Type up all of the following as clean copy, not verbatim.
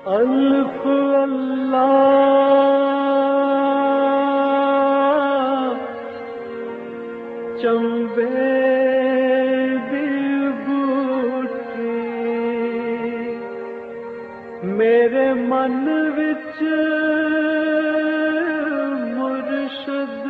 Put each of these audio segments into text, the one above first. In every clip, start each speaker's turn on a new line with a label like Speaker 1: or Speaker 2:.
Speaker 1: الف اللہ چمبے دی بوٹی میرے من وچ مرشد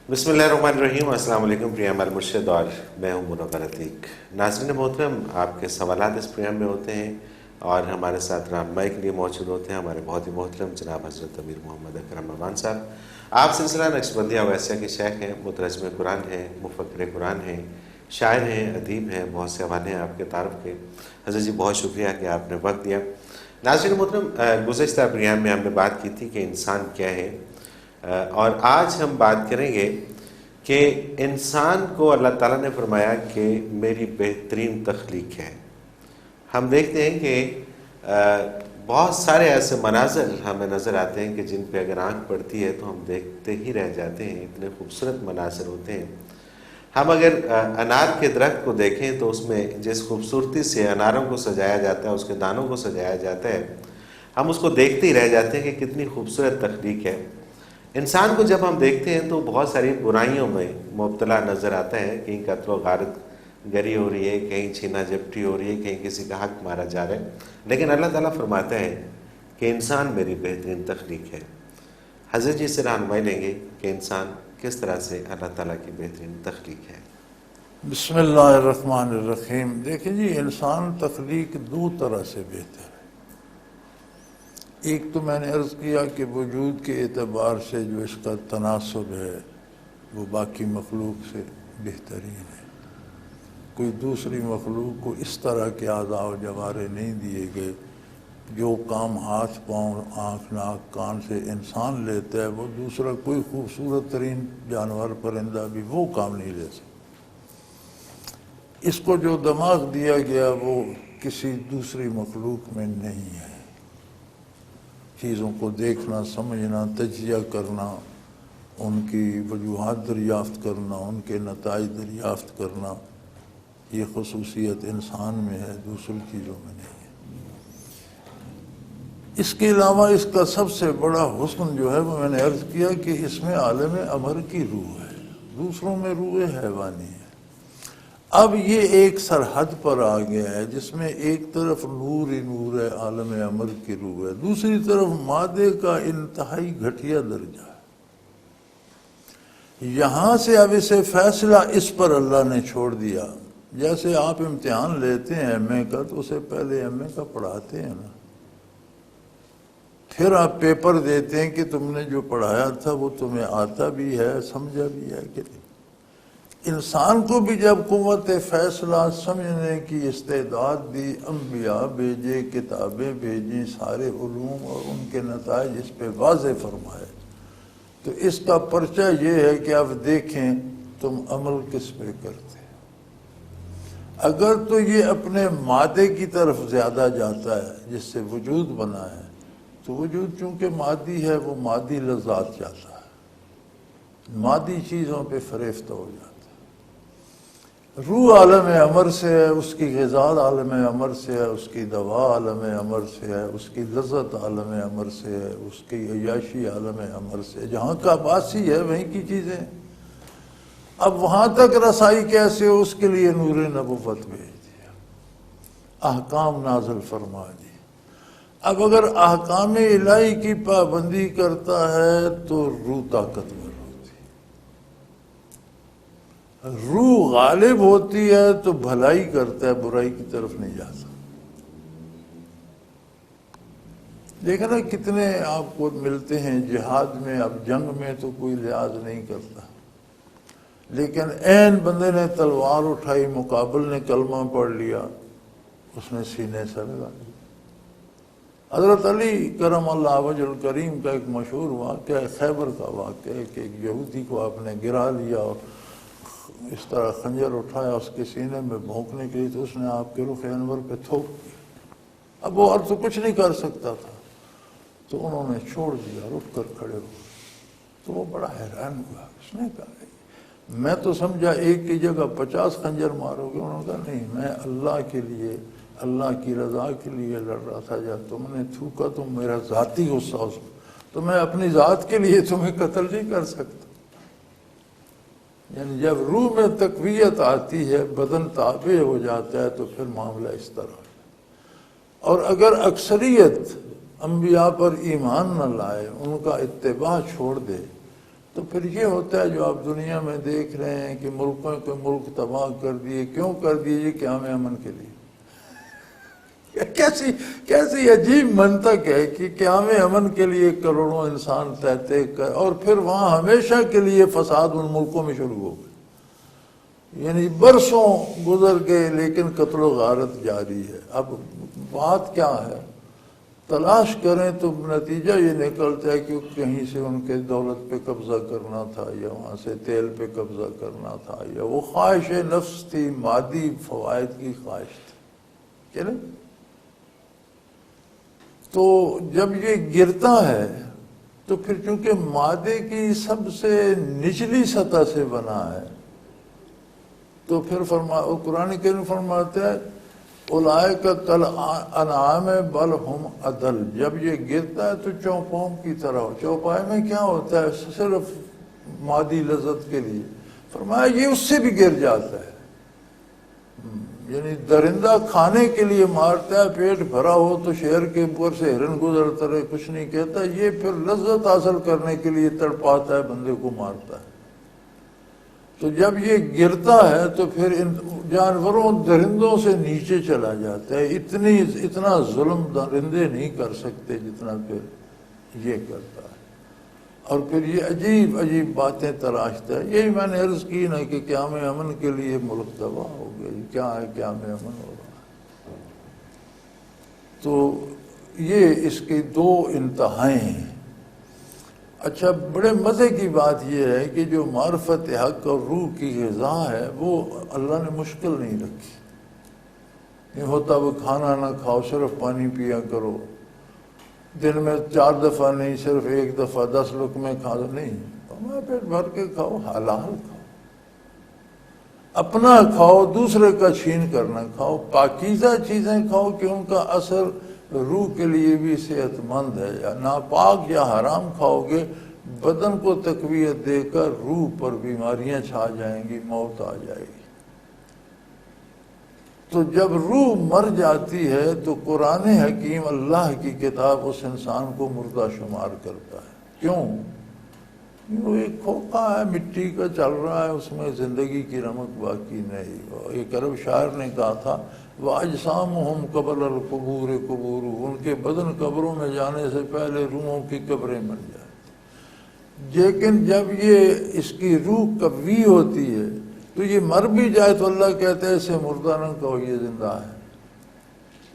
Speaker 2: بسم اللہ الرحمن الرحیم۔ السلام علیکم پریام المرشد، اور میں ہوں منور عتیق۔ ناظرین محترم، آپ کے سوالات اس پریام میں ہوتے ہیں اور ہمارے ساتھ رہنمائی کے لیے موجود ہوتے ہیں ہمارے بہت ہی محترم جناب حضرت امیر محمد اکرم امان صاحب۔ آپ سلسلہ نقشبندیہ اویسیہ کے شیخ ہیں، مترجم قرآن ہیں، مفکر قرآن ہیں، شاعر ہیں، ادیب ہیں، بہت سے حوالے ہیں آپ کے تعارف کے۔ حضرت جی بہت شکریہ کہ آپ نے وقت دیا۔ ناظرین محترم، گزشتہ پریام میں ہم نے بات کی تھی کہ انسان کیا ہے، اور آج ہم بات کریں گے کہ انسان کو اللہ تعالیٰ نے فرمایا کہ میری بہترین تخلیق ہے۔ ہم دیکھتے ہیں کہ بہت سارے ایسے مناظر ہمیں نظر آتے ہیں کہ جن پہ اگر آنکھ پڑتی ہے تو ہم دیکھتے ہی رہ جاتے ہیں، اتنے خوبصورت مناظر ہوتے ہیں۔ ہم اگر انار کے درخت کو دیکھیں تو اس میں جس خوبصورتی سے اناروں کو سجایا جاتا ہے، اس کے دانوں کو سجایا جاتا ہے، ہم اس کو دیکھتے ہی رہ جاتے ہیں کہ کتنی خوبصورت تخلیق ہے۔ انسان کو جب ہم دیکھتے ہیں تو بہت ساری برائیوں میں مبتلا نظر آتا ہے، کہیں قتل و غارت گری ہو رہی ہے، کہیں چھینا جھپٹی ہو رہی ہے، کہیں کسی کا حق مارا جا رہا ہے، لیکن اللہ تعالیٰ فرماتا ہے کہ انسان میری بہترین تخلیق ہے۔ حضرت جی سے رہنمائی لیں گے کہ انسان کس طرح سے اللہ تعالیٰ کی بہترین تخلیق ہے۔
Speaker 3: بسم اللہ الرحمن الرحیم۔ دیکھیں جی، انسان تخلیق دو طرح سے بہتر ہے۔ ایک تو میں نے عرض کیا کہ وجود کے اعتبار سے جو اس کا تناسب ہے وہ باقی مخلوق سے بہترین ہے۔ کوئی دوسری مخلوق کو اس طرح کے اعضاء و جوارے نہیں دیے گئے۔ جو کام ہاتھ پاؤں آنکھ ناک کان سے انسان لیتا ہے وہ دوسرا کوئی خوبصورت ترین جانور پرندہ بھی وہ کام نہیں لے سکتا۔ اس کو جو دماغ دیا گیا وہ کسی دوسری مخلوق میں نہیں ہے۔ چیزوں کو دیکھنا، سمجھنا، تجزیہ کرنا، ان کی وجوہات دریافت کرنا، ان کے نتائج دریافت کرنا، یہ خصوصیت انسان میں ہے، دوسری چیزوں میں نہیں ہے۔ اس کے علاوہ اس کا سب سے بڑا حسن جو ہے وہ میں نے عرض کیا کہ اس میں عالم امر کی روح ہے، دوسروں میں روح حیوانی ہے۔ اب یہ ایک سرحد پر آ گیا ہے جس میں ایک طرف نور ہی نور ہے، عالم امر کی روح ہے، دوسری طرف مادے کا انتہائی گھٹیا درجہ ہے۔ یہاں سے اب اسے فیصلہ اس پر اللہ نے چھوڑ دیا۔ جیسے آپ امتحان لیتے ہیں ایم اے کا تو اسے پہلے ایم اے کا پڑھاتے ہیں نا، پھر آپ پیپر دیتے ہیں کہ تم نے جو پڑھایا تھا وہ تمہیں آتا بھی ہے، سمجھا بھی ہے کہ نہیں۔ انسان کو بھی جب قوت فیصلہ سمجھنے کی استعداد دی، انبیاء بھیجے، کتابیں بھیجیں، سارے علوم اور ان کے نتائج اس پہ واضح فرمائے، تو اس کا پرچہ یہ ہے کہ اب دیکھیں تم عمل کس پہ کرتے۔ اگر تو یہ اپنے مادے کی طرف زیادہ جاتا ہے جس سے وجود بنا ہے، تو وجود چونکہ مادی ہے وہ مادی لذات چاہتا ہے، مادی چیزوں پہ فریفتہ ہو جاتا ہے۔ روح عالم امر سے ہے، اس کی غذا عالم امر سے ہے، اس کی دوا عالم امر سے ہے، اس کی لذت عالم امر سے ہے، اس کی عیاشی عالم امر سے ہے۔ جہاں کا باسی ہے وہیں کی چیزیں۔ اب وہاں تک رسائی کیسے ہو، اس کے لیے نور نبوت بھیج دیا، احکام نازل فرما دی۔ اب اگر احکام الہی کی پابندی کرتا ہے تو روح طاقتور ہوتی ہے، روح غالب ہوتی ہے تو بھلائی کرتا ہے، برائی کی طرف نہیں جاتا۔ دیکھا نا کتنے آپ کو ملتے ہیں جہاد میں، اب جنگ میں تو کوئی لحاظ نہیں کرتا، لیکن عین بندے نے تلوار اٹھائی، مقابل نے کلمہ پڑھ لیا، اس نے سینے سے لگا دیا۔ حضرت علی کرم اللہ وجہ الکریم کا ایک مشہور واقعہ ہے، خیبر کا واقعہ ہے کہ ایک یہودی کو آپ نے گرا لیا اور اس طرح خنجر اٹھایا اس کے سینے میں بھونکنے کے لیے تو اس نے آپ کے رخ انور پہ تھوک دیا۔ اب وہ اور تو کچھ نہیں کر سکتا تھا، تو انہوں نے چھوڑ دیا، رک کر کھڑے ہو۔ تو وہ بڑا حیران ہوا، اس نے کہا میں تو سمجھا ایک کی جگہ 50 خنجر مارو گے۔ انہوں نے کہا نہیں، میں اللہ کے لیے، اللہ کی رضا کے لیے لڑ رہا تھا۔ جب تم نے تھوکا تو میرا ذاتی غصہ اس میں، تو میں اپنی ذات کے لیے تمہیں قتل نہیں کر سکتا۔ یعنی جب روح میں تقویت آتی ہے، بدن تابع ہو جاتا ہے، تو پھر معاملہ اس طرح ہے۔ اور اگر اکثریت انبیاء پر ایمان نہ لائے، ان کا اتباع چھوڑ دے، تو پھر یہ ہوتا ہے جو آپ دنیا میں دیکھ رہے ہیں کہ ملکوں کے ملک تباہ کر دیے۔ کیوں کر دیے؟ یہ قیام امن کے لیے۔ کیسی عجیب منطق ہے کہ قیام امن کے لیے کروڑوں انسان تہتے کر، اور پھر وہاں ہمیشہ کے لیے فساد ان ملکوں میں شروع ہو گئے۔ یعنی برسوں گزر گئے لیکن قتل و غارت جاری ہے۔ اب بات کیا ہے؟ تلاش کریں تو نتیجہ یہ نکلتا ہے کہ کہیں سے ان کے دولت پہ قبضہ کرنا تھا، یا وہاں سے تیل پہ قبضہ کرنا تھا، یا وہ خواہش نفس تھی، مادی فوائد کی خواہش تھی۔ چلیں، تو جب یہ گرتا ہے تو پھر چونکہ مادے کی سب سے نچلی سطح سے بنا ہے، تو پھر قرآن کریم فرماتا ہے اولئک کالانعام بل ہم اضل۔ جب یہ گرتا ہے تو چوپاؤں کی طرح ہو۔ چوپائے میں کیا ہوتا ہے؟ صرف مادی لذت کے لیے۔ فرمایا یہ اس سے بھی گر جاتا ہے۔ یعنی درندہ کھانے کے لیے مارتا ہے، پیٹ بھرا ہو تو شہر کے اوپر سے ہرن گزرتا رہے کچھ نہیں کہتا، یہ پھر لذت حاصل کرنے کے لیے تڑپاتا ہے، بندے کو مارتا ہے۔ تو جب یہ گرتا ہے تو پھر ان جانوروں درندوں سے نیچے چلا جاتا ہے۔ اتنا ظلم درندے نہیں کر سکتے جتنا پھر یہ کرتا ہے، اور پھر یہ عجیب عجیب باتیں تراشتا ہے۔ یہی میں نے عرض کی نا کہ قیام امن کے لیے ملک تباہ ہو گئی۔ کیا ہے قیام امن ہو رہا ہے؟ تو یہ اس کی دو انتہائیں ہیں۔ اچھا، بڑے مزے کی بات یہ ہے کہ جو معرفت حق اور روح کی غذا ہے وہ اللہ نے مشکل نہیں رکھی۔ نہیں ہوتا وہ کھانا نہ کھاؤ، صرف پانی پیا کرو، دن میں 4 دفعہ نہیں، صرف 1 دفعہ 10 لقمے کھا دو، نہیں، تمہیں پیٹ بھر کے کھاؤ، حلال کھاؤ، اپنا کھاؤ، دوسرے کا چھین کرنا کھاؤ، پاکیزہ چیزیں کھاؤ کہ ان کا اثر روح کے لیے بھی صحت مند ہے۔ یا ناپاک یا حرام کھاؤ گے، بدن کو تقویت دے کر روح پر بیماریاں چھا جائیں گی، موت آ جائے گی۔ تو جب روح مر جاتی ہے تو قرآن حکیم اللہ کی کتاب اس انسان کو مردہ شمار کرتا ہے۔ کیوں؟ وہ ایک کھوکھا ہے، مٹی کا چل رہا ہے، اس میں زندگی کی رمق باقی نہیں۔ ایک عرب شاعر نے کہا تھا وَأَجْسَامُهُمْ قَبْلَ الْقُبُورِ قُبُورُ، ان کے بدن قبروں میں جانے سے پہلے روحوں کی قبریں بن جائیں۔ لیکن جب یہ اس کی روح قوی ہوتی ہے تو یہ مر بھی جائے تو اللہ کہتا ہے اسے مردہ نہ کہو، یہ زندہ ہے۔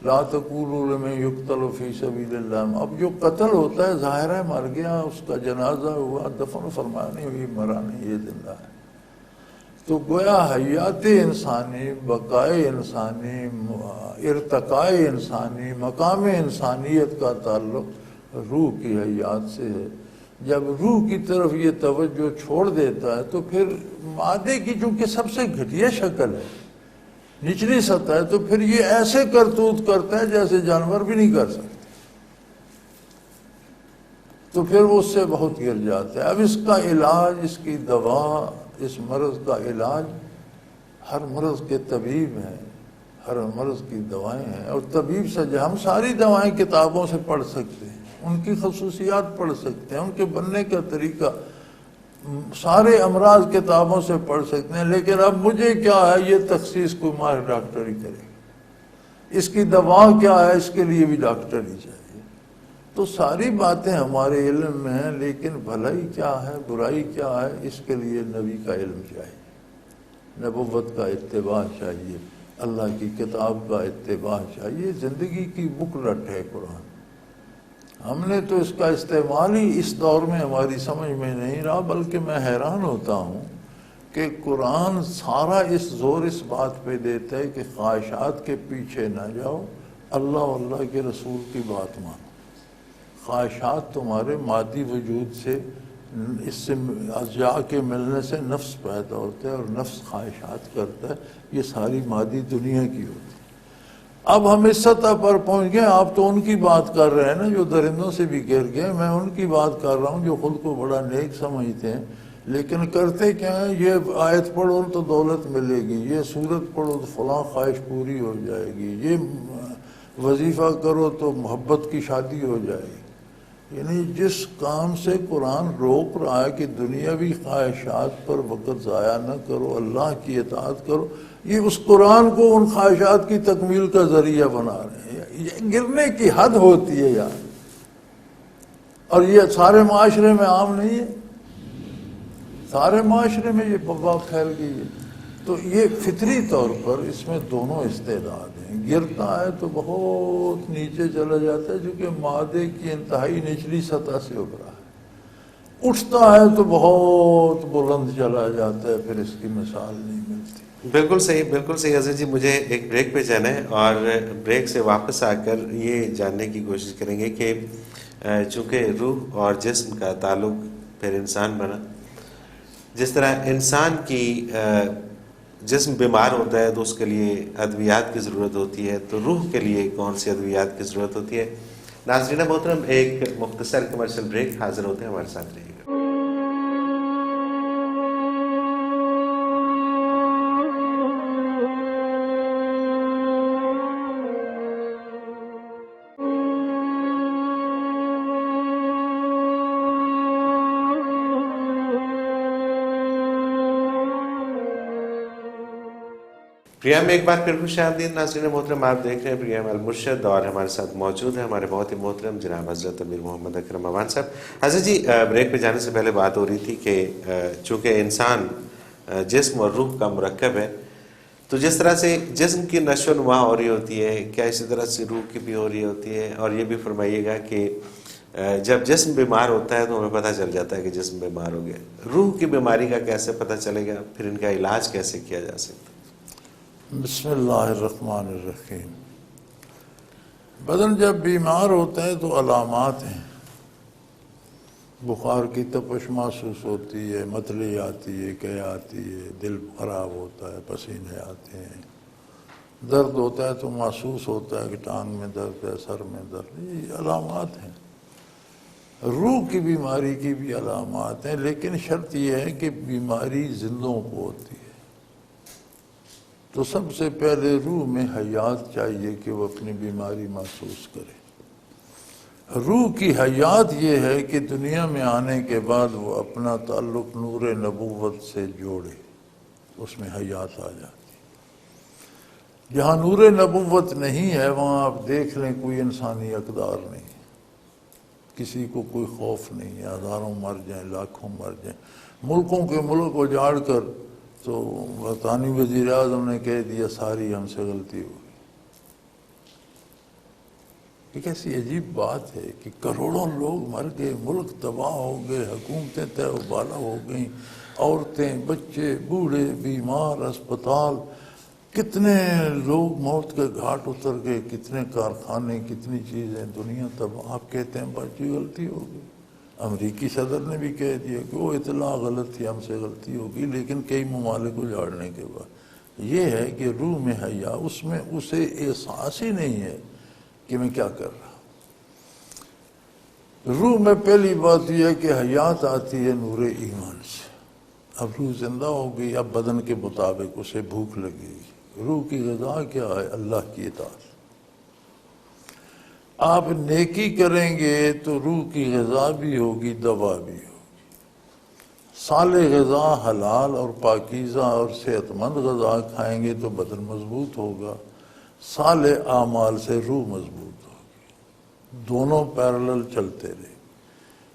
Speaker 3: لا تقولوا لمن يقتل فی سبیل اللہ۔ اب جو قتل ہوتا ہے ظاہر ہے مر گیا، اس کا جنازہ ہوا، دفن فرمایا، نہیں ہوئی، مرا نہیں، یہ زندہ ہے۔ تو گویا حیات انسانی، بقائے انسانی، ارتقاء انسانی، مقام انسانیت کا تعلق روح کی حیات سے ہے۔ جب روح کی طرف یہ توجہ چھوڑ دیتا ہے تو پھر مادے کی چونکہ سب سے گھٹیا شکل ہے، نچلی سطح ہے، تو پھر یہ ایسے کرتوت کرتا ہے جیسے جانور بھی نہیں کر سکتے، تو پھر وہ اس سے بہت گر جاتا ہے۔ اب اس کا علاج، اس کی دوا، اس مرض کا علاج، ہر مرض کے طبیب ہیں، ہر مرض کی دوائیں ہیں، اور طبیب سے ہم ساری دوائیں کتابوں سے پڑھ سکتے ہیں، ان کی خصوصیات پڑھ سکتے ہیں، ان کے بننے کا طریقہ، سارے امراض کتابوں سے پڑھ سکتے ہیں، لیکن اب مجھے کیا ہے، یہ تخصیص کوئی ماہر ڈاکٹر ہی کرے گا۔ اس کی دوا کیا ہے، اس کے لیے بھی ڈاکٹر ہی چاہیے۔ تو ساری باتیں ہمارے علم میں ہیں، لیکن بھلائی کیا ہے، برائی کیا ہے، اس کے لیے نبی کا علم چاہیے، نبوت کا اتباع چاہیے، اللہ کی کتاب کا اتباع چاہیے۔ زندگی کی بکلٹ ہے قرآن۔ ہم نے تو اس کا استعمال ہی اس دور میں ہماری سمجھ میں نہیں رہا، بلکہ میں حیران ہوتا ہوں کہ قرآن سارا زور اس بات پہ دیتا ہے کہ خواہشات کے پیچھے نہ جاؤ، اللہ اور اللہ کے رسول کی بات مانو۔ خواہشات تمہارے مادی وجود سے، اس سے اشیاء کے ملنے سے نفس پیدا ہوتا ہے اور نفس خواہشات کرتا ہے، یہ ساری مادی دنیا کی ہوتی ہے۔ اب ہم اس سطح پر پہنچ گئے، آپ تو ان کی بات کر رہے ہیں نا جو درندوں سے بھی گر گئے، میں ان کی بات کر رہا ہوں جو خود کو بڑا نیک سمجھتے ہیں، لیکن کرتے کیا ہیں؟ یہ آیت پڑھو تو دولت ملے گی، یہ سورت پڑھو تو فلاں خواہش پوری ہو جائے گی، یہ وظیفہ کرو تو محبت کی شادی ہو جائے گی۔ یعنی جس کام سے قرآن روک رہا ہے کہ دنیاوی خواہشات پر وقت ضائع نہ کرو، اللہ کی اطاعت کرو، یہ اس قرآن کو ان خواہشات کی تکمیل کا ذریعہ بنا رہے ہیں۔ یہ گرنے کی حد ہوتی ہے یار، اور یہ سارے معاشرے میں عام نہیں ہے، سارے معاشرے میں یہ وبا پھیل گئی ہے۔ تو یہ فطری طور پر اس میں دونوں استعداد ہیں۔ گرتا ہے تو بہت نیچے چلا جاتا ہے چونکہ معدے کی انتہائی نچلی سطح سے ابھرا ہے، اٹھتا ہے تو بہت بلند چلا جاتا ہے، پھر اس کی مثال نہیں ملتی۔
Speaker 2: بالکل صحیح، بالکل صحیح حضرت جی۔ مجھے ایک بریک پہ جانا ہے اور بریک سے واپس آ کر یہ جاننے کی کوشش کریں گے کہ چونکہ روح اور جسم کا تعلق پھر انسان بنا، جس طرح انسان کی جسم بیمار ہوتا ہے تو اس کے لیے ادویات کی ضرورت ہوتی ہے، تو روح کے لیے کون سی ادویات کی ضرورت ہوتی ہے۔ ناظرین محترم، ایک مختصر کمرشل بریک، حاضر ہوتے ہیں، ہمارے ساتھ رہیے گا۔ پریام میں ایک بار پھر خوش آمدید ناظرین محترم، آپ دیکھ رہے ہیں پریام المرشد اور ہمارے ساتھ موجود ہیں ہمارے بہت ہی محترم جناب حضرت امیر محمد اکرم اوان صاحب۔ حضرت جی، بریک پہ جانے سے پہلے بات ہو رہی تھی کہ چونکہ انسان جسم اور روح کا مرکب ہے، تو جس طرح سے جسم کی نشو و نما ہو رہی ہوتی ہے، کیا اسی طرح سے روح کی بھی ہو رہی ہوتی ہے؟ اور یہ بھی فرمائیے گا کہ جب جسم بیمار ہوتا ہے تو ہمیں پتہ چل جاتا ہے کہ جسم بیمار ہو گیا، روح کی بیماری کا کیسے پتہ چلے گا، پھر ان کا علاج کیسے کیا جا سکتا ہے؟
Speaker 3: بسم اللہ الرحمن الرحیم۔ بدن جب بیمار ہوتا ہے تو علامات ہیں، بخار کی تپش محسوس ہوتی ہے، متلی آتی ہے، قے آتی ہے، دل خراب ہوتا ہے، پسینے آتے ہیں، درد ہوتا ہے تو محسوس ہوتا ہے کہ ٹانگ میں درد ہے، سر میں درد، یہ علامات ہیں۔ روح کی بیماری کی بھی علامات ہیں، لیکن شرط یہ ہے کہ بیماری زندوں کو ہوتی ہے، تو سب سے پہلے روح میں حیات چاہیے کہ وہ اپنی بیماری محسوس کرے۔ روح کی حیات یہ ہے کہ دنیا میں آنے کے بعد وہ اپنا تعلق نور نبوت سے جوڑے، اس میں حیات آ جاتی۔ جہاں نور نبوت نہیں ہے وہاں آپ دیکھ لیں کوئی انسانی اقدار نہیں، کسی کو کوئی خوف نہیں ہے، ہزاروں مر جائیں، لاکھوں مر جائیں، ملکوں کے ملک اجاڑ کر تو برطانوی وزیر اعظم نے کہہ دیا ساری ہم سے غلطی ہو گئی۔ ایک ایسی عجیب بات ہے کہ کروڑوں لوگ مر گئے، ملک تباہ ہو گئے، حکومتیں تہ و بالا ہو گئیں، عورتیں، بچے، بوڑھے، بیمار، اسپتال، کتنے لوگ موت کے گھاٹ اتر گئے، کتنے کارخانے، کتنی چیزیں، دنیا تباہ۔ آپ کہتے ہیں بچی غلطی ہو گئی۔ امریکی صدر نے بھی کہہ دیا کہ وہ اطلاع غلط تھی، ہم سے غلطی ہوگی، لیکن کئی ممالک اجاڑنے کے بعد یہ ہے کہ روح میں حیا، اس میں اسے احساس ہی نہیں ہے کہ میں کیا کر رہا ہوں۔ روح میں پہلی بات یہ ہے کہ حیات آتی ہے نور ایمان سے۔ اب روح زندہ ہو گئی، اب بدن کے مطابق اسے بھوک لگے گی۔ روح کی غذا کیا ہے؟ اللہ کی اطاعت۔ آپ نیکی کریں گے تو روح کی غذا بھی ہوگی، دوا بھی ہوگی۔ صالح غذا، حلال اور پاکیزہ اور صحت مند غذا کھائیں گے تو بدن مضبوط ہوگا، صالح اعمال سے روح مضبوط ہوگی، دونوں پیرلل چلتے رہے۔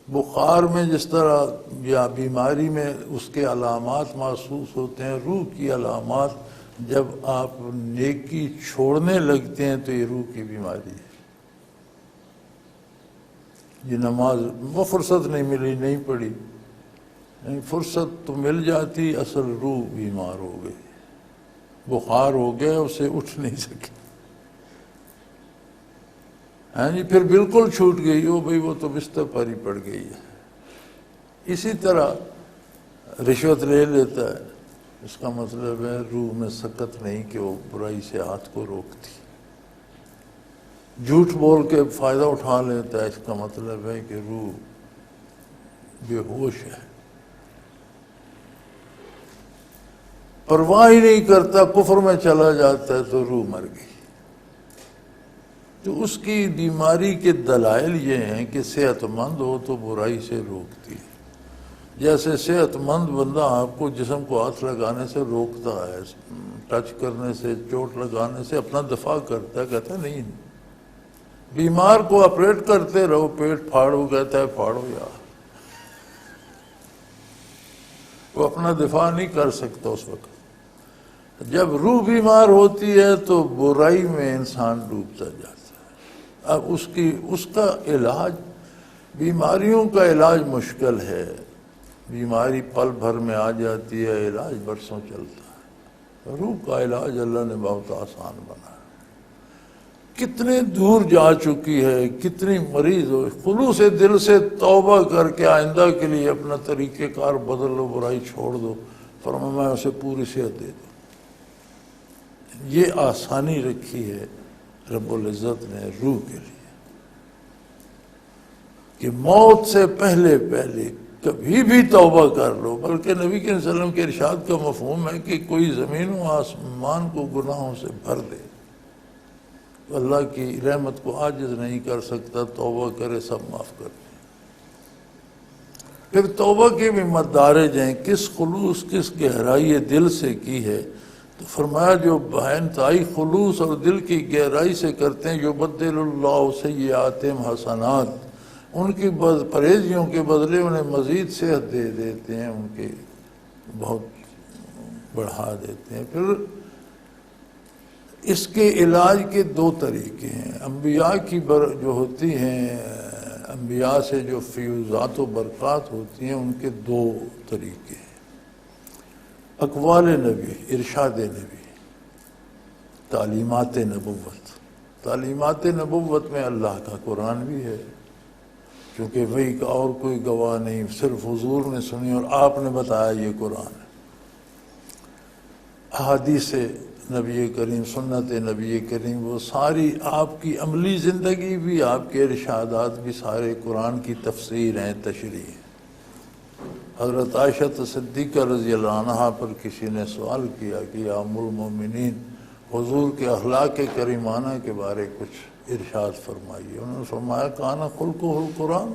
Speaker 3: بخار میں جس طرح یا بیماری میں اس کے علامات محسوس ہوتے ہیں، روح کی علامات جب آپ نیکی چھوڑنے لگتے ہیں تو یہ روح کی بیماری ہے۔ یہ نماز وہ فرصت نہیں ملی، نہیں پڑھی، فرصت تو مل جاتی، اصل روح بیمار ہو گئی، بخار ہو گیا، اسے اٹھ نہیں سکی۔ ہاں جی، پھر بالکل چھوٹ گئی ہو بھئی، وہ تو بستر پر ہی پڑ گئی ہے۔ اسی طرح رشوت لے لیتا ہے، اس کا مطلب ہے روح میں سکت نہیں کہ وہ برائی سے ہاتھ کو روکتی۔ جھوٹ بول کے فائدہ اٹھا لیتا ہے، اس کا مطلب ہے کہ روح بے ہوش ہے۔ پرواہ ہی نہیں کرتا، کفر میں چلا جاتا ہے تو روح مر گئی۔ تو اس کی بیماری کے دلائل یہ ہیں کہ صحت مند ہو تو برائی سے روکتی ہے۔ جیسے صحت مند بندہ آپ کو جسم کو ہاتھ لگانے سے روکتا ہے، ٹچ کرنے سے، چوٹ لگانے سے اپنا دفاع کرتا ہے، کہتا ہے نہیں۔ بیمار کو آپریٹ کرتے رہو، پیٹ پھاڑو، کہتا ہے پھاڑو یار، وہ اپنا دفاع نہیں کر سکتا اس وقت۔ جب روح بیمار ہوتی ہے تو برائی میں انسان ڈوبتا جاتا ہے۔ اب اس کا علاج، بیماریوں کا علاج مشکل ہے، بیماری پل بھر میں آ جاتی ہے، علاج برسوں چلتا ہے۔ روح کا علاج اللہ نے بہت آسان بنایا۔ کتنے دور جا چکی ہے، کتنی مریض ہو، خلوص دل سے توبہ کر کے آئندہ کے لیے اپنا طریقہ کار بدل لو، برائی چھوڑ دو، فرمایا میں اسے پوری صحت دے دوں۔ یہ آسانی رکھی ہے رب العزت نے روح کے لیے کہ موت سے پہلے کبھی بھی توبہ کر لو۔ بلکہ نبی کے وسلم کے ارشاد کا مفہوم ہے کہ کوئی زمین و آسمان کو گناہوں سے بھر دے، اللہ کی رحمت کو عاجز نہیں کر سکتا، توبہ کرے سب معاف کر دے۔ پھر توبہ کے بھی مدارج ہیں، کس خلوص، کس گہرائی دل سے کی ہے۔ تو فرمایا جو انتہائی خلوص اور دل کی گہرائی سے کرتے ہیں، یبدل اللہ سیئاتہم حسنات، ان کی پرہیزیوں کے بدلے انہیں مزید صحت دے دیتے ہیں، ان کے بہت بڑھا دیتے ہیں۔ پھر اس کے علاج کے دو طریقے ہیں۔ انبیاء کی جو ہوتی ہیں، انبیاء سے جو فیوزات و برکات ہوتی ہیں، ان کے دو طریقے ہیں۔ اقوال نبی، ارشاد نبی، تعلیمات نبوت۔ تعلیمات نبوت میں اللہ کا قرآن بھی ہے، چونکہ وہی کا اور کوئی گواہ نہیں، صرف حضور نے سنی اور آپ نے بتایا یہ قرآن ہے۔ احادیث نبی کریم، سنت نبی کریم، وہ ساری آپ کی عملی زندگی بھی، آپ کے ارشادات بھی سارے قرآن کی تفسیر ہیں، تشریح ہیں۔ حضرت عائشہ صدیقہ رضی اللہ عنہا پر کسی نے سوال کیا کہ یا ام المومنین، حضور کے اخلاق کریمانہ کے بارے کچھ ارشاد فرمائیے۔ انہوں نے فرمایا کانا خلقہ القرآن،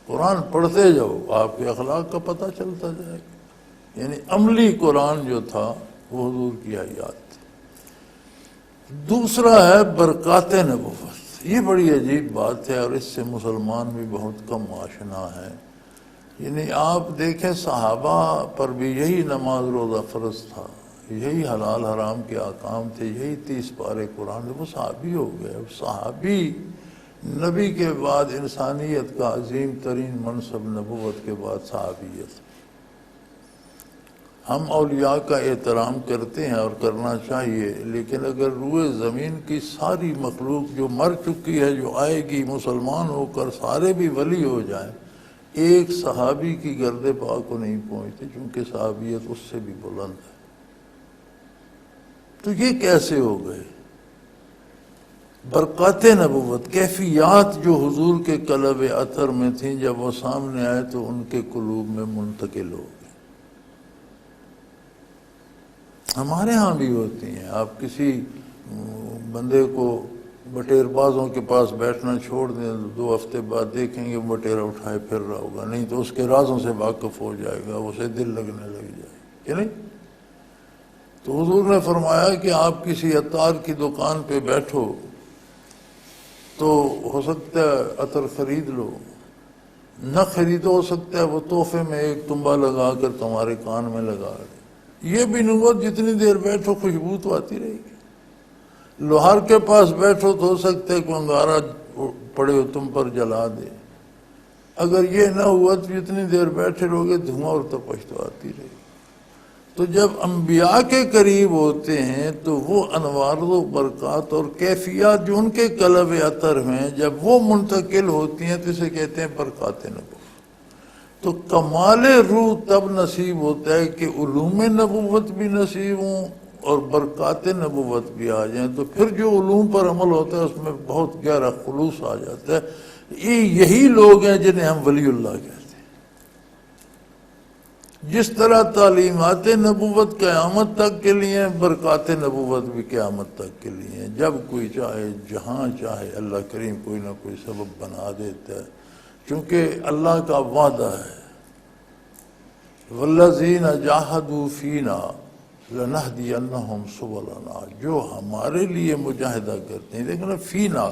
Speaker 3: قرآن پڑھتے جاؤ، آپ کے اخلاق کا پتہ چلتا جائے گا۔ یعنی عملی قرآن جو تھا وہ حضور کی حیات تھی۔ دوسرا ہے برکات نبوت۔ یہ بڑی عجیب بات ہے اور اس سے مسلمان بھی بہت کم آشنا ہے۔ یعنی آپ دیکھیں صحابہ پر بھی یہی نماز روزہ فرض تھا، یہی حلال حرام کے احکام تھے، یہی 30 پارے قرآن تھے، وہ صحابی ہو گئے۔ صحابی نبی کے بعد انسانیت کا عظیم ترین منصب، نبوت کے بعد صحابیت۔ ہم اولیاء کا احترام کرتے ہیں اور کرنا چاہیے، لیکن اگر روئے زمین کی ساری مخلوق جو مر چکی ہے، جو آئے گی، مسلمان ہو کر سارے بھی ولی ہو جائیں، ایک صحابی کی گرد پا کو نہیں پہنچتے، چونکہ صحابیت اس سے بھی بلند ہے۔ تو یہ کیسے ہو گئے؟ برکات نبوت، کیفیات جو حضور کے قلب اطہر میں تھیں، جب وہ سامنے آئے تو ان کے قلوب میں منتقل ہو گئے۔ ہمارے ہاں بھی ہوتی ہیں۔ آپ کسی بندے کو بٹیر بازوں کے پاس بیٹھنا چھوڑ دیں، 2 ہفتے بعد دیکھیں گے بٹیرا اٹھائے پھر رہا ہوگا، نہیں تو اس کے رازوں سے واقف ہو جائے گا، اسے دل لگنے لگ جائے گا، کہ نہیں؟ تو حضور نے فرمایا کہ آپ کسی عطار کی دکان پہ بیٹھو تو ہو سکتا ہے عطر خرید لو، نہ خریدو، ہو سکتا ہے وہ تحفے میں ایک تنبا لگا کر تمہارے کان میں لگا دے۔ یہ بھی نبوت، جتنی دیر بیٹھو خوشبو تو آتی رہے گی۔ لوہار کے پاس بیٹھو تو ہو سکتا ہے کوئی انگارہ پڑے ہو تم پر جلا دے۔ اگر یہ نہ ہوا تو جتنی دیر بیٹھے رہو گے دھواں اور تپش تو آتی رہے گی۔ تو جب انبیاء کے قریب ہوتے ہیں تو وہ انوار و برکات اور کیفیات جو ان کے قلب اطہر ہیں جب وہ منتقل ہوتی ہیں تو اسے کہتے ہیں برکات نبوت۔ تو کمال روح تب نصیب ہوتا ہے کہ علوم نبوت بھی نصیب ہوں اور برکات نبوت بھی آ جائیں، تو پھر جو علوم پر عمل ہوتا ہے اس میں بہت گہرا خلوص آ جاتا ہے۔ یہی لوگ ہیں جنہیں ہم ولی اللہ کہتے ہیں۔ جس طرح تعلیمات نبوت قیامت تک کے لیے ہیں، برکات نبوت بھی قیامت تک کے لیے ہیں۔ جب کوئی چاہے جہاں چاہے اللہ کریم کوئی نہ کوئی سبب بنا دیتا ہے، چونکہ اللہ کا وعدہ ہے والذین جاہدوا فینا لنہدینہم سبلنا، جو ہمارے لیے مجاہدہ کرتے ہیں، لیکن فینا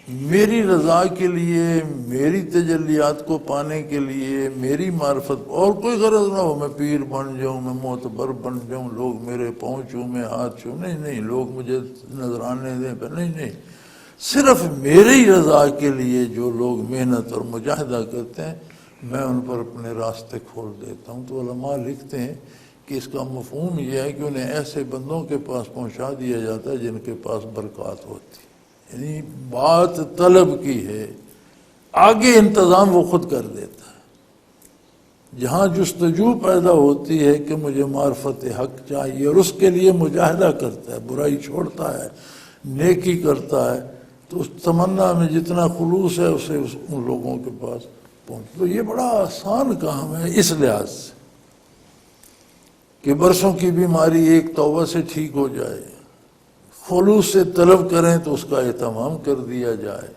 Speaker 3: میری رضا کے لیے، میری تجلیات کو پانے کے لیے، میری معرفت، اور کوئی غرض نہ ہو میں پیر بن جاؤں، میں معتبر بن جاؤں، لوگ میرے پاؤں چومیں، ہاتھ چومیں، نہیں، لوگ مجھے نذرانے دیں، نہیں، صرف میری رضا کے لیے جو لوگ محنت اور مجاہدہ کرتے ہیں میں ان پر اپنے راستے کھول دیتا ہوں۔ تو علماء لکھتے ہیں کہ اس کا مفہوم یہ ہے کہ انہیں ایسے بندوں کے پاس پہنچا دیا جاتا ہے جن کے پاس برکات ہوتی ہے، یعنی بات طلب کی ہے، آگے انتظام وہ خود کر دیتا ہے۔ جہاں جستجو پیدا ہوتی ہے کہ مجھے معرفت حق چاہیے اور اس کے لیے مجاہدہ کرتا ہے، برائی چھوڑتا ہے، نیکی کرتا ہے، تو اس تمنا میں جتنا خلوص ہے اسے ان لوگوں کے پاس پہنچ۔ تو یہ بڑا آسان کام ہے اس لحاظ سے کہ برسوں کی بیماری ایک توبہ سے ٹھیک ہو جائے، خلوص سے طلب کریں تو اس کا اہتمام کر دیا جائے۔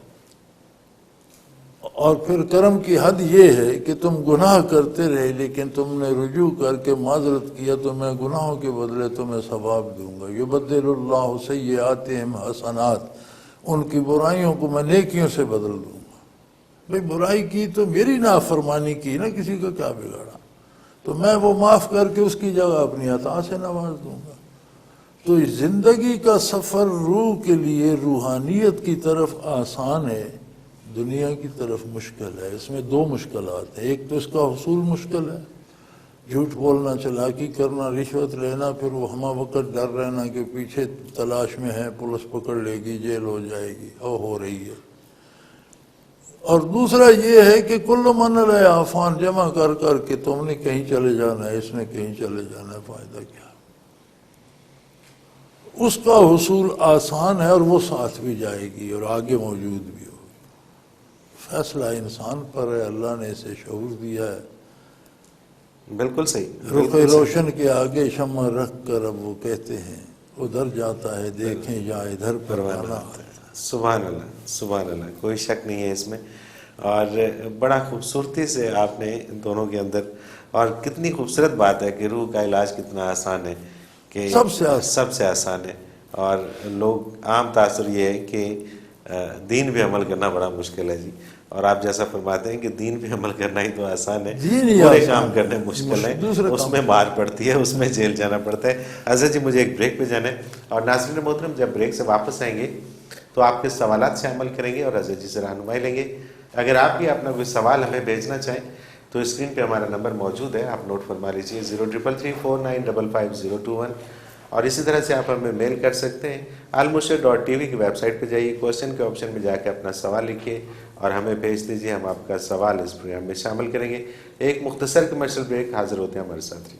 Speaker 3: اور پھر کرم کی حد یہ ہے کہ تم گناہ کرتے رہے لیکن تم نے رجوع کر کے معذرت کیا تو میں گناہوں کے بدلے تمہیں ثواب دوں گا۔ یبدل اللہ سیئاتہم حسنات، ان کی برائیوں کو میں نیکیوں سے بدل دوں گا۔ بھئی برائی کی تو میری نافرمانی کی نا، کسی کا کیا بگاڑا، تو میں وہ معاف کر کے اس کی جگہ اپنی عطا سے نواز دوں گا۔ تو زندگی کا سفر روح کے لیے روحانیت کی طرف آسان ہے، دنیا کی طرف مشکل ہے۔ اس میں دو مشکلات ہیں، ایک تو اس کا حصول مشکل ہے، جھوٹ بولنا، چلاکی کرنا، رشوت لینا، پھر وہ ہمہ وقت ڈر رہنا کہ پیچھے تلاش میں ہے، پولیس پکڑ لے گی، جیل ہو جائے گی، ہو رہی ہے۔ اور دوسرا یہ ہے کہ کل من علیہا فان، جمع کر کر کے تم نے کہیں چلے جانا ہے، اس نے کہیں چلے جانا ہے، فائدہ کیا؟ اس کا حصول آسان ہے اور وہ ساتھ بھی جائے گی اور آگے موجود بھی ہوگی۔ فیصلہ انسان پر ہے، اللہ نے اسے شعور دیا ہے۔
Speaker 2: بالکل صحیح،
Speaker 3: رخ روشن کے آگے شمع رکھ کر اب وہ کہتے ہیں ادھر جاتا ہے دیکھیں یا ادھر پروانہ آتا ہے۔
Speaker 2: سبحان اللہ، سبحان اللہ، کوئی شک نہیں ہے اس میں۔ اور بڑا خوبصورتی سے آپ نے دونوں کے اندر، اور کتنی خوبصورت بات ہے کہ روح کا علاج کتنا آسان ہے، کہ سب سے آسان ہے۔ اور لوگ عام تاثر یہ ہے کہ دین پہ عمل کرنا بڑا مشکل ہے جی، اور آپ جیسا فرماتے ہیں کہ دین پہ عمل کرنا ہی تو آسان ہے، پورے کام کرنے مشکل ہے، اس میں مار پڑتی ہے، اس میں جیل جانا پڑتا ہے۔ حضرت جی مجھے ایک بریک پہ جانا ہے، اور ناظرین محترم جب بریک سے واپس آئیں گے تو آپ کے سوالات سے عمل کریں گے اور حضرت جی سے رہنمائی لیں گے۔ اگر آپ بھی اپنا کوئی سوال ہمیں بھیجنا چاہیں تو اسکرین پہ ہمارا نمبر موجود ہے، آپ نوٹ فرما لیجیے 0333495521، اور اسی طرح سے آپ ہمیں میل کر سکتے ہیں۔ almurshid.tv کی ویب سائٹ پہ جائیے، کوشچن کے آپشن میں جا کے اپنا سوال لکھیے اور ہمیں بھیج دیجیے، ہم آپ کا سوال اس پروگرام میں شامل کریں گے۔ ایک مختصر کمرشل بریک، حاضر ہوتے ہیں ہمارے ساتھ رہیے۔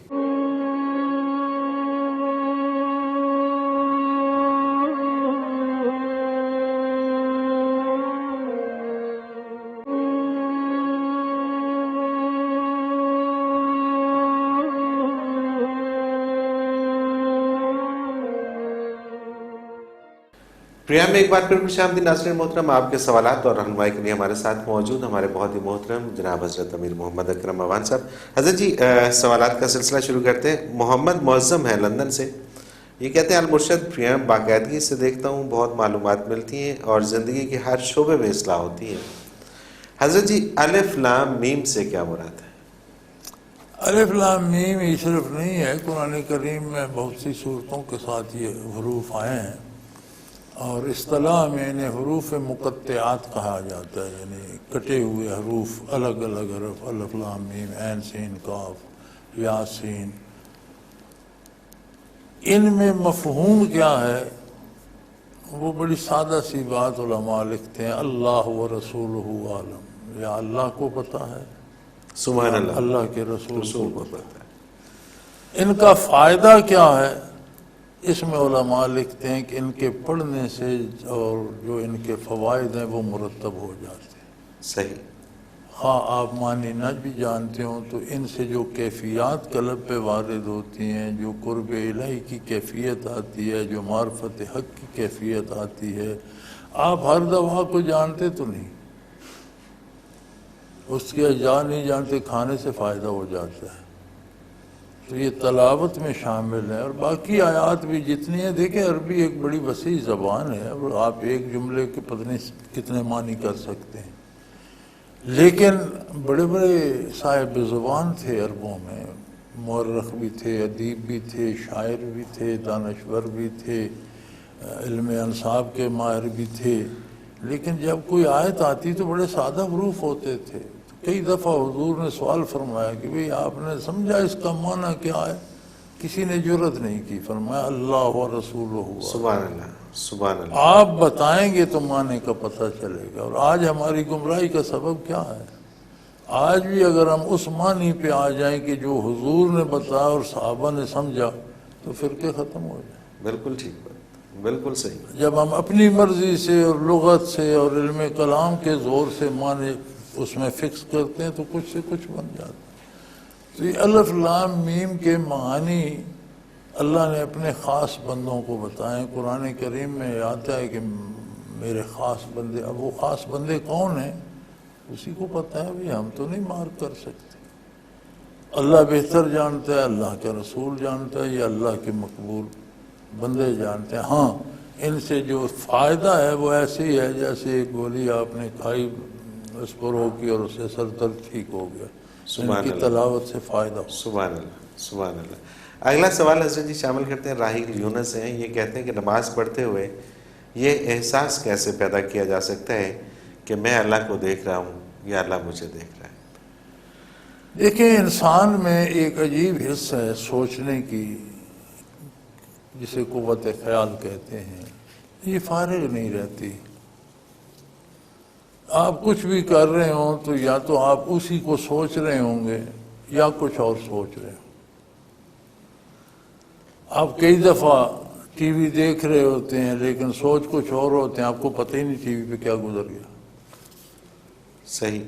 Speaker 2: پروگرام میں ایک بار پھر خوش آمدید ناظرین محترم، آپ کے سوالات اور رہنمائی کے لیے ہمارے ساتھ موجود ہمارے بہت ہی محترم جناب حضرت امیر محمد اکرم عوان صاحب۔ حضرت جی سوالات کا سلسلہ شروع کرتے ہیں۔ محمد معظم ہے لندن سے، یہ کہتے ہیں المرشد پروگرام باقاعدگی سے دیکھتا ہوں، بہت معلومات ملتی ہیں اور زندگی کے ہر شعبے میں اصلاح ہوتی ہے۔ حضرت جی الف لام میم سے کیا مراد ہے؟
Speaker 3: الف لام میم یہ صرف نہیں ہے، قرآن کریم میں بہت سی صورتوں کے ساتھ یہ حروف آئے ہیں، اور اصطلاح میں انہیں حروف مقطعات کہا جاتا ہے، یعنی کٹے ہوئے حروف، الگ الگ حرف، الف لام میم عین سین قاف یاسین، ان میں مفہوم کیا ہے؟ وہ بڑی سادہ سی بات علماء لکھتے ہیں، اللہ و رسولہ عالم، یا اللہ کو پتہ ہے،
Speaker 2: سبحان اللہ،
Speaker 3: اللہ کے رسول
Speaker 2: رسول
Speaker 3: کو
Speaker 2: کو
Speaker 3: پتہ
Speaker 2: پتہ ہے۔
Speaker 3: ہے۔ ان کا فائدہ کیا ہے؟ اس میں علماء لکھتے ہیں کہ ان کے پڑھنے سے اور جو ان کے فوائد ہیں وہ مرتب ہو جاتے ہیں۔
Speaker 2: صحیح،
Speaker 3: ہاں آپ معنی نہ بھی جانتے ہوں تو ان سے جو کیفیات قلب پہ وارد ہوتی ہیں، جو قرب الہی کی کیفیت آتی ہے، جو معرفت حق کی کیفیت آتی ہے، آپ ہر دوا کو جانتے تو نہیں، اس کے اجزاء نہیں جانتے، کھانے سے فائدہ ہو جاتا ہے، تو یہ تلاوت میں شامل ہے۔ اور باقی آیات بھی جتنی ہیں، دیکھیں عربی ایک بڑی وسیع زبان ہے اور آپ ایک جملے کے پتہ نہیں کتنے معنی کر سکتے ہیں، لیکن بڑے بڑے صاحب زبان تھے عربوں میں، مورخ بھی تھے، ادیب بھی تھے، شاعر بھی تھے، دانشور بھی تھے، علم انصاب کے ماہر بھی تھے، لیکن جب کوئی آیت آتی تو بڑے سادہ حروف ہوتے تھے۔ کئی دفعہ حضور نے سوال فرمایا کہ بھئی آپ نے سمجھا اس کا معنی کیا ہے؟ کسی نے جرت نہیں کی، فرمایا اللہ و رسولہ،
Speaker 2: سبحان اللہ، سبحان اللہ۔
Speaker 3: آپ بتائیں گے تو معنی کا پتہ چلے گا۔ اور آج ہماری گمراہی کا سبب کیا ہے؟ آج بھی اگر ہم اس معنی پہ آ جائیں کہ جو حضور نے بتایا اور صحابہ نے سمجھا تو فرقے ختم ہو جائیں۔
Speaker 2: بالکل ٹھیک بات، بالکل صحیح۔
Speaker 3: جب ہم اپنی مرضی سے اور لغت سے اور علم کلام کے زور سے معنی اس میں فکس کرتے ہیں تو کچھ سے کچھ بن جاتا ہے۔ تو یہ الف لام میم کے معانی اللہ نے اپنے خاص بندوں کو بتائیں۔ قرآن کریم میں آتا ہے کہ میرے خاص بندے، اب وہ خاص بندے کون ہیں اسی کو پتہ ہے، بھی ہم تو نہیں مارک کر سکتے، اللہ بہتر جانتا ہے، اللہ کا رسول جانتا ہے، یا اللہ کے مقبول بندے جانتے ہیں۔ ہاں ان سے جو فائدہ ہے وہ ایسے ہی ہے جیسے ایک گولی آپ نے کھائی، اس پر ہو کی اور اس سے سر درد ٹھیک ہو گیا، ان کی تلاوت سے فائدہ ہو۔
Speaker 2: سبحان اللہ، سبحان اللہ۔ اگلا سوال حضرت جی شامل کرتے ہیں، راہیل یونس ہیں، یہ کہتے ہیں کہ نماز پڑھتے ہوئے یہ احساس کیسے پیدا کیا جا سکتا ہے کہ میں اللہ کو دیکھ رہا ہوں یا اللہ مجھے دیکھ رہا ہے؟
Speaker 3: دیکھیں انسان میں ایک عجیب حصہ ہے سوچنے کی، جسے قوت خیال کہتے ہیں، یہ فارغ نہیں رہتی۔ آپ کچھ بھی کر رہے ہوں تو یا تو آپ اسی کو سوچ رہے ہوں گے یا کچھ اور سوچ رہے ہوں۔ آپ کئی دفعہ ٹی وی دیکھ رہے ہوتے ہیں لیکن سوچ کچھ اور ہوتے ہیں، آپ کو پتہ ہی نہیں ٹی وی پہ کیا گزر گیا۔
Speaker 2: صحیح،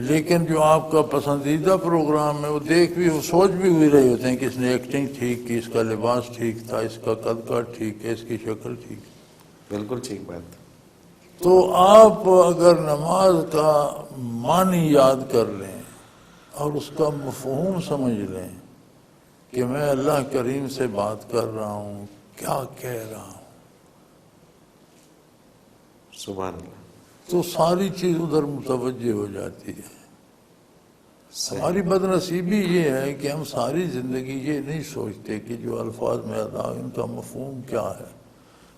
Speaker 3: لیکن جو آپ کا پسندیدہ پروگرام ہے وہ دیکھ بھی، وہ سوچ بھی ہوئی رہے ہوتے ہیں کہ اس نے ایکٹنگ ٹھیک کی، اس کا لباس ٹھیک تھا، اس کا قد کاٹ ٹھیک ہے، اس کی شکل ٹھیک ہے۔
Speaker 2: بالکل ٹھیک بات۔
Speaker 3: تو آپ اگر نماز کا معنی یاد کر لیں اور اس کا مفہوم سمجھ لیں کہ میں اللہ کریم سے بات کر رہا ہوں، کیا کہہ رہا ہوں،
Speaker 2: سبحان اللہ،
Speaker 3: تو ساری چیز ادھر متوجہ ہو جاتی ہے۔ ہماری بد نصیبی یہ ہے کہ ہم ساری زندگی یہ نہیں سوچتے کہ جو الفاظ میں ادا ان کا مفہوم کیا ہے،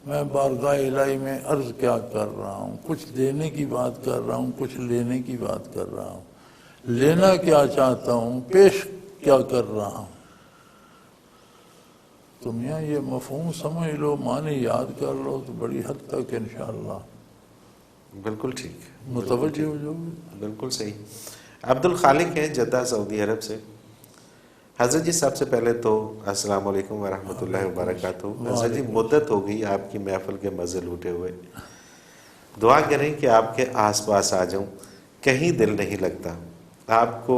Speaker 3: میں بارگاہ الہی میں عرض کیا کر رہا ہوں، کچھ دینے کی بات کر رہا ہوں، کچھ لینے کی بات کر رہا ہوں، لینا کیا چاہتا ہوں، پیش کیا کر رہا ہوں۔ تو میاں یہ مفہوم سمجھ لو، معنی یاد کر لو تو بڑی حد تک انشاءاللہ
Speaker 2: بالکل ٹھیک،
Speaker 3: متوجہ ہو جاؤ گے۔
Speaker 2: بالکل صحیح۔ عبد الخالق ہیں جدہ سعودی عرب سے۔ حضرت جی سب سے پہلے تو السلام علیکم ورحمۃ اللہ وبرکاتہ۔ حضرت جی مدت ہو گئی آپ کی محفل کے مزے لوٹے ہوئے، دعا کریں کہ آپ کے آس پاس آ جاؤں، کہیں دل نہیں لگتا، آپ کو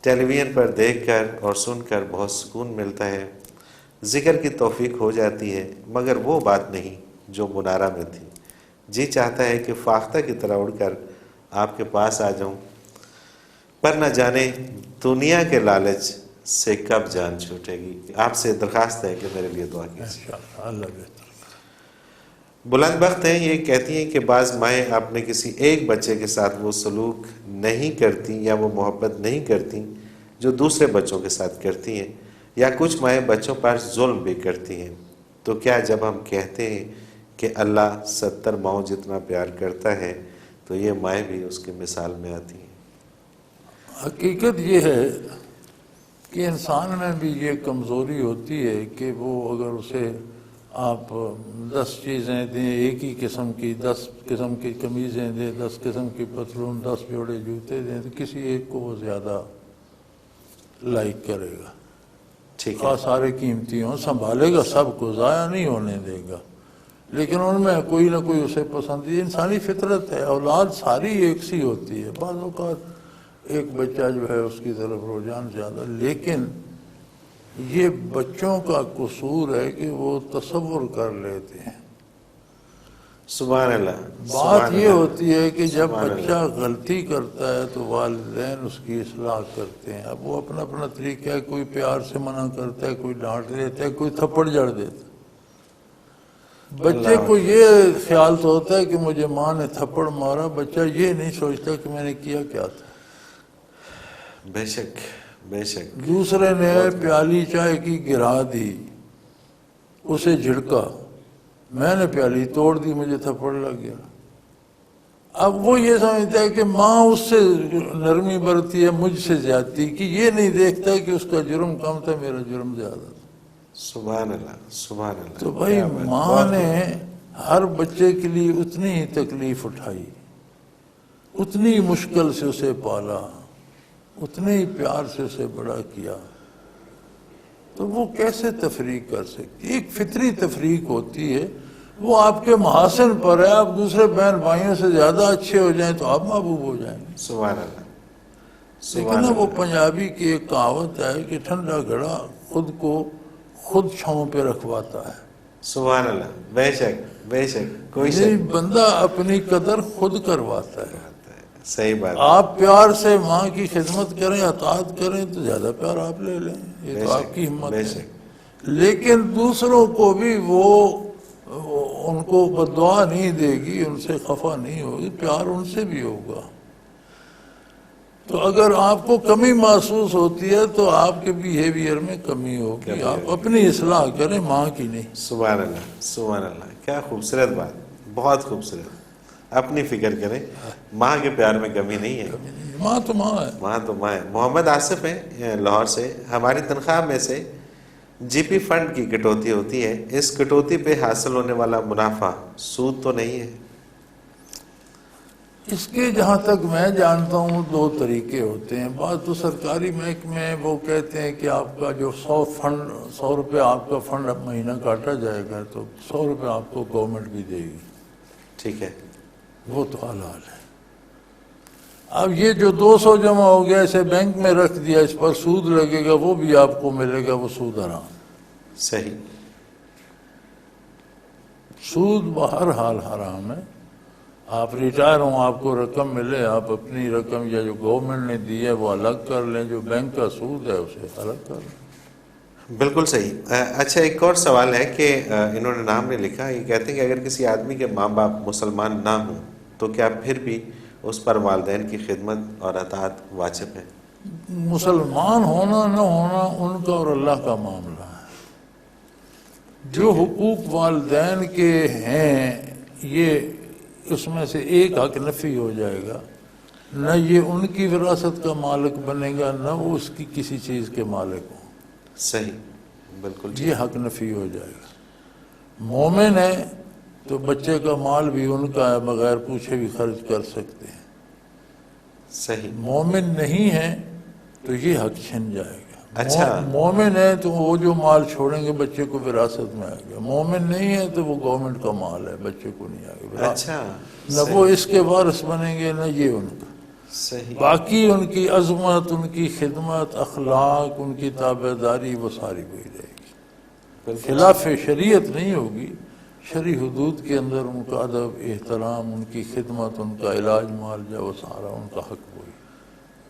Speaker 2: ٹیلی ویژن پر دیکھ کر اور سن کر بہت سکون ملتا ہے، ذکر کی توفیق ہو جاتی ہے، مگر وہ بات نہیں جو منارہ میں تھی۔ جی چاہتا ہے کہ فاختہ کی طرح اڑ کر آپ کے پاس آ جاؤں، پر نہ جانے دنیا کے لالچ سے کب جان چھوٹے گی۔ آپ سے درخواست ہے کہ میرے لیے دعا کیجیے۔
Speaker 3: انشاءاللہ اللہ بہتر۔
Speaker 2: بلند بخت ہیں، یہ کہتی ہیں کہ بعض مائیں اپنے کسی ایک بچے کے ساتھ وہ سلوک نہیں کرتی یا وہ محبت نہیں کرتی جو دوسرے بچوں کے ساتھ کرتی ہیں، یا کچھ مائیں بچوں پر ظلم بھی کرتی ہیں، تو کیا جب ہم کہتے ہیں کہ اللہ 70 ماؤں جتنا پیار کرتا ہے تو یہ مائیں بھی اس کی مثال میں آتی ہیں۔
Speaker 3: حقیقت یہ ہے کہ انسان میں بھی یہ کمزوری ہوتی ہے کہ وہ اگر اسے آپ 10 چیزیں دیں، ایک ہی قسم کی 10 قسم کی قمیضیں دیں، 10 قسم کی پتلون، 10 جوڑے جوتے دیں، تو کسی ایک کو وہ زیادہ لائک کرے گا،
Speaker 2: ٹھیک ہے،
Speaker 3: سارے قیمتی ہوں، سنبھالے گا، سب کو ضائع نہیں ہونے دے گا، لیکن ان میں کوئی نہ کوئی اسے پسند ہے۔ انسانی فطرت ہے، اولاد ساری ایک سی ہوتی ہے، بعض اوقات ایک بچہ جو ہے اس کی طرف رجحان زیادہ، لیکن یہ بچوں کا قصور ہے کہ وہ تصور کر لیتے ہیں۔
Speaker 2: سبحان اللہ۔
Speaker 3: بات یہ ہوتی ہے کہ جب بچہ غلطی کرتا ہے تو والدین اس کی اصلاح کرتے ہیں، اب وہ اپنا اپنا طریقہ ہے، کوئی پیار سے منع کرتا ہے، کوئی ڈانٹ دیتا ہے، کوئی تھپڑ جڑ دیتا ہے۔ بچے کو یہ خیال تو ہوتا ہے کہ مجھے ماں نے تھپڑ مارا، بچہ یہ نہیں سوچتا کہ میں نے کیا کیا تھا۔
Speaker 2: بے شک، بے شک۔
Speaker 3: دوسرے نے پیالی چائے کی گرا دی، اسے جھڑکا، میں نے پیالی توڑ دی، مجھے تھپڑ لگ گیا۔ اب وہ یہ سمجھتا ہے کہ ماں اس سے نرمی برتی ہے، مجھ سے زیادتی کی، یہ نہیں دیکھتا کہ اس کا جرم کم تھا، میرا جرم زیادہ تھا۔
Speaker 2: سبحان اللہ، سبحان اللہ۔
Speaker 3: تو بھائی ماں نے ہر بچے کے لیے اتنی ہی تکلیف اٹھائی، اتنی مشکل سے اسے پالا، اتنے ہی پیار سے اسے بڑا کیا، تو وہ کیسے تفریق کر سکتی؟ ایک فطری تفریق ہوتی ہے، وہ آپ کے محاسن پر ہے، آپ دوسرے بہن بھائیوں سے زیادہ اچھے ہو جائیں تو آپ محبوب ہو جائیں گے۔
Speaker 2: سبحان اللہ،
Speaker 3: لیکن نا وہ پنجابی کی ایک کہاوت ہے کہ ٹھنڈا گھڑا خود کو خود چھاؤں پہ رکھواتا ہے۔
Speaker 2: سبحان اللہ، بے شک، بے شک، کوئی
Speaker 3: نہیں،
Speaker 2: شک
Speaker 3: بندہ اپنی قدر خود کرواتا ہے۔
Speaker 2: صحیح بات۔
Speaker 3: آپ پیار سے ماں کی خدمت کریں، اطاعت کریں تو زیادہ پیار آپ لے لیں، یہ تو آپ کی ہمت
Speaker 2: بے
Speaker 3: ہے۔
Speaker 2: شک۔
Speaker 3: لیکن دوسروں کو بھی وہ ان کو بددعا نہیں دے گی، ان سے خفا نہیں ہوگی، پیار ان سے بھی ہوگا۔ تو اگر آپ کو کمی محسوس ہوتی ہے تو آپ کے بیہیویئر میں کمی ہوگی، آپ اپنی اصلاح کریں، ماں کی نہیں۔
Speaker 2: سبحان اللہ، سبحان اللہ، کیا خوبصورت بات، بہت خوبصورت۔ اپنی فکر کریں، ماں کے پیار میں کمی نہیں ہے،
Speaker 3: ماں تو ماں ہے۔
Speaker 2: ماں تو ماں ہے۔ محمد آصف ہیں لاہور سے، ہماری تنخواہ میں سے جی پی فنڈ کی کٹوتی ہوتی ہے، اس کٹوتی پہ حاصل ہونے والا منافع سود تو نہیں ہے؟
Speaker 3: اس کے جہاں تک میں جانتا ہوں 2 طریقے ہوتے ہیں۔ بعض تو سرکاری محکمے وہ کہتے ہیں کہ آپ کا جو 100 روپے آپ کا فنڈ اب مہینہ کاٹا جائے گا تو 100 روپے آپ کو گورنمنٹ بھی دے گی،
Speaker 2: ٹھیک ہے،
Speaker 3: وہ تو حلال ہے۔ اب یہ جو 200 جمع ہو گیا اسے بینک میں رکھ دیا، اس پر سود لگے گا، وہ بھی آپ کو ملے گا، وہ سود حرام۔
Speaker 2: صحیح،
Speaker 3: سود بہرحال حرام ہے۔ آپ ریٹائر ہوں، آپ کو رقم ملے، آپ اپنی رقم یا جو گورنمنٹ نے دی ہے وہ الگ کر لیں، جو بینک کا سود ہے اسے الگ کر لیں۔
Speaker 2: بالکل صحیح۔ اچھا، ایک اور سوال ہے کہ انہوں نے نام نہیں لکھا، یہ کہتے ہیں کہ اگر کسی آدمی کے ماں باپ مسلمان نہ ہوں تو کیا پھر بھی اس پر والدین کی خدمت اور اطاعت واجب ہے؟
Speaker 3: مسلمان ہونا نہ ہونا ان کا اور اللہ کا معاملہ ہے۔ جو حقوق والدین کے ہیں یہ اس میں سے ایک حق نفی ہو جائے گا، نہ یہ ان کی وراثت کا مالک بنے گا، نہ وہ اس کی کسی چیز کے مالک ہوں،
Speaker 2: صحیح، بالکل
Speaker 3: یہ حق نفی ہو جائے گا۔ مومن ہے تو بچے کا مال بھی ان کا ہے، بغیر پوچھے بھی خرچ کر سکتے ہیں۔
Speaker 2: صحیح،
Speaker 3: مومن نہیں ہے تو یہ حق چھن جائے گا۔
Speaker 2: اچھا۔
Speaker 3: مومن ہے تو وہ جو مال چھوڑیں گے بچے کو وراثت میں آئے گا، مومن نہیں ہے تو وہ گورنمنٹ کا مال ہے، بچے کو نہیں آئے گا۔
Speaker 2: اچھا،
Speaker 3: نہ وہ اس کے وارث بنیں گے نہ یہ ان کا۔
Speaker 2: صحیح،
Speaker 3: باقی ان کی عظمت، ان کی خدمت، اخلاق، ان کی تابعداری وہ ساری وہی رہے گی،
Speaker 2: بالکل
Speaker 3: خلاف شریعت نہیں ہوگی۔ شرعی حدود کے اندر ان کا ادب، احترام، ان کی خدمت، ان کا علاج معالجہ، وہ سارا ان کا حق وہی۔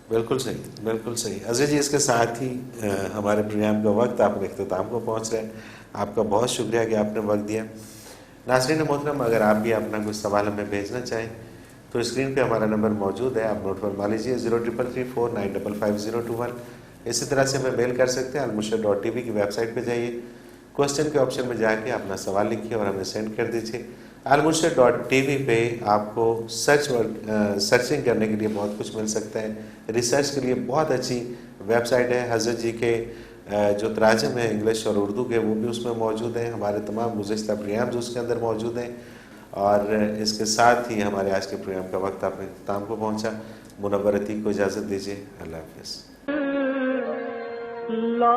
Speaker 2: بالکل صحیح، بالکل صحیح۔ عزیز جی، اس کے ساتھ ہی ہمارے پروگرام کا وقت اپنے اختتام کو پہنچ رہا ہے۔ آپ کا بہت شکریہ کہ آپ نے وقت دیا۔ ناظرین محترم، اگر آپ بھی اپنا کوئی سوال ہمیں بھیجنا چاہیں تو اسکرین پہ ہمارا نمبر موجود ہے، آپ نوٹ فرما لیجیے، 0333495521۔ اسی طرح سے ہمیں میل کر سکتے ہیں، almurshid.tv کی ویب سائٹ پہ جائیے، کوسچن کے آپشن میں جا کے اپنا سوال لکھیے اور ہمیں سینڈ کر دیجیے۔ almurshid.tv پہ آپ کو سرچنگ کرنے کے لیے بہت کچھ مل سکتا ہے. ریسرچ کے لیے بہت اچھی ویب سائٹ ہے. حضرت جی کے جو تراجم ہیں انگلش اور اردو کے وہ بھی اس میں موجود ہیں. ہمارے تمام گزشتہ پروگرامز اس کے اندر موجود ہیں. اور اس کے ساتھ ہی ہمارے آج کے پروگرام کا وقت اپنے اختتام کو پہنچا. منور عتیق کو اجازت دیجیے. اللہ حافظ.
Speaker 1: لا